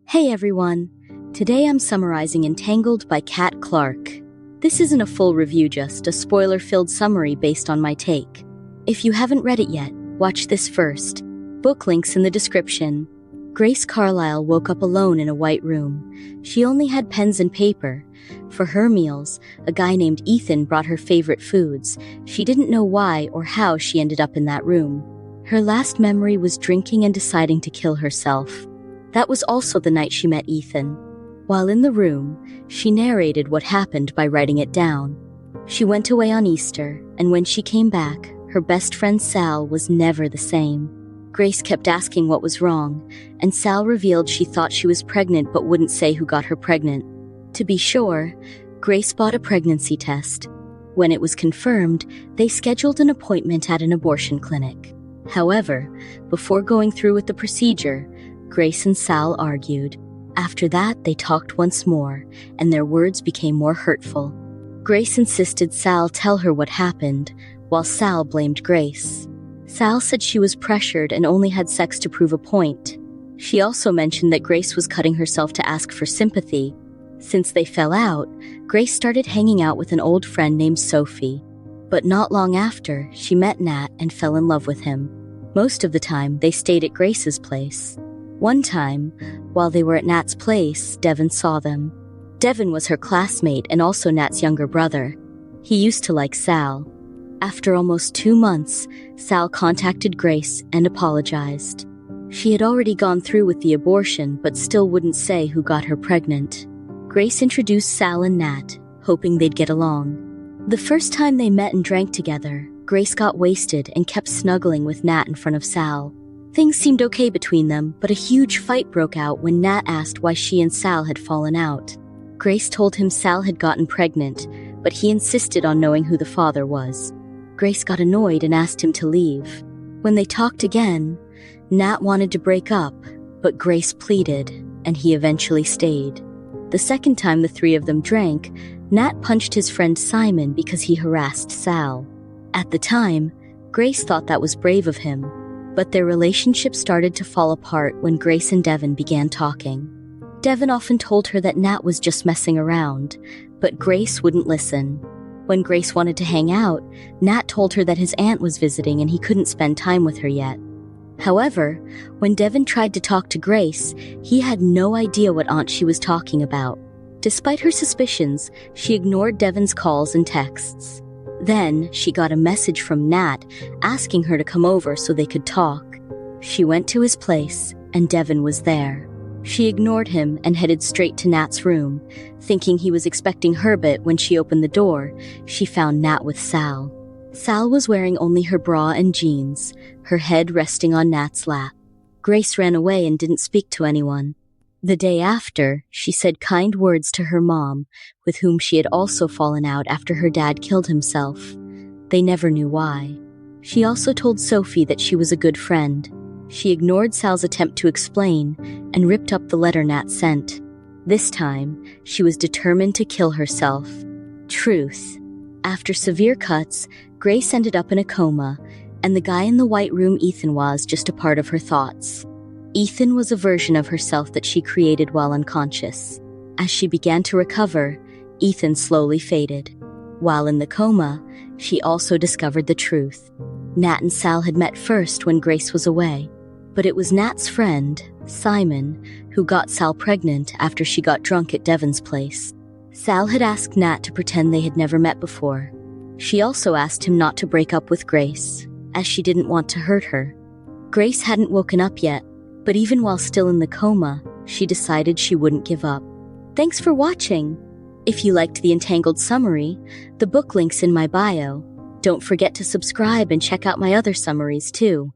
Hey everyone! Today I'm summarizing Entangled by Cat Clarke. This isn't a full review, just a spoiler-filled summary based on my take. If you haven't read it yet, watch this first. Book links in the description. Grace Carlyle woke up alone in a white room. She only had pens and paper. For her meals, a guy named Ethan brought her favorite foods. She didn't know why or how she ended up in that room. Her last memory was drinking and deciding to kill herself. That was also the night she met Ethan. While in the room, she narrated what happened by writing it down. She went away on Easter, and when she came back, her best friend Sal was never the same. Grace kept asking what was wrong, and Sal revealed she thought she was pregnant but wouldn't say who got her pregnant. To be sure, Grace bought a pregnancy test. When it was confirmed, they scheduled an appointment at an abortion clinic. However, before going through with the procedure, Grace and Sal argued. After that, they talked once more, and their words became more hurtful. Grace insisted Sal tell her what happened, while Sal blamed Grace. Sal said she was pressured and only had sex to prove a point. She also mentioned that Grace was cutting herself to ask for sympathy. Since they fell out, Grace started hanging out with an old friend named Sophie. But not long after, she met Nat and fell in love with him. Most of the time, they stayed at Grace's place. One time, while they were at Nat's place, Devin saw them. Devin was her classmate and also Nat's younger brother. He used to like Sal. After almost 2 months, Sal contacted Grace and apologized. She had already gone through with the abortion but still wouldn't say who got her pregnant. Grace introduced Sal and Nat, hoping they'd get along. The first time they met and drank together, Grace got wasted and kept snuggling with Nat in front of Sal. Things seemed okay between them, but a huge fight broke out when Nat asked why she and Sal had fallen out. Grace told him Sal had gotten pregnant, but he insisted on knowing who the father was. Grace got annoyed and asked him to leave. When they talked again, Nat wanted to break up, but Grace pleaded, and he eventually stayed. The second time the three of them drank, Nat punched his friend Simon because he harassed Sal. At the time, Grace thought that was brave of him, but their relationship started to fall apart when Grace and Devin began talking. Devin often told her that Nat was just messing around, but Grace wouldn't listen. When Grace wanted to hang out, Nat told her that his aunt was visiting and he couldn't spend time with her yet. However, when Devin tried to talk to Grace, he had no idea what aunt she was talking about. Despite her suspicions, she ignored Devin's calls and texts. Then, she got a message from Nat asking her to come over so they could talk. She went to his place, and Devin was there. She ignored him and headed straight to Nat's room. Thinking he was expecting her, but when she opened the door, she found Nat with Sal. Sal was wearing only her bra and jeans, her head resting on Nat's lap. Grace ran away and didn't speak to anyone. The day after, she said kind words to her mom, with whom she had also fallen out after her dad killed himself. They never knew why. She also told Sophie that she was a good friend. She ignored Sal's attempt to explain and ripped up the letter Nat sent. This time, she was determined to kill herself. Truth. After severe cuts, Grace ended up in a coma, and the guy in the white room Ethan was just a part of her thoughts. Ethan was a version of herself that she created while unconscious. As she began to recover, Ethan slowly faded. While in the coma, she also discovered the truth. Nat and Sal had met first when Grace was away, but it was Nat's friend, Simon, who got Sal pregnant after she got drunk at Devin's place. Sal had asked Nat to pretend they had never met before. She also asked him not to break up with Grace, as she didn't want to hurt her. Grace hadn't woken up yet, but even while still in the coma, she decided she wouldn't give up. Thanks for watching! If you liked the Entangled summary, the book link's in my bio. Don't forget to subscribe and check out my other summaries too.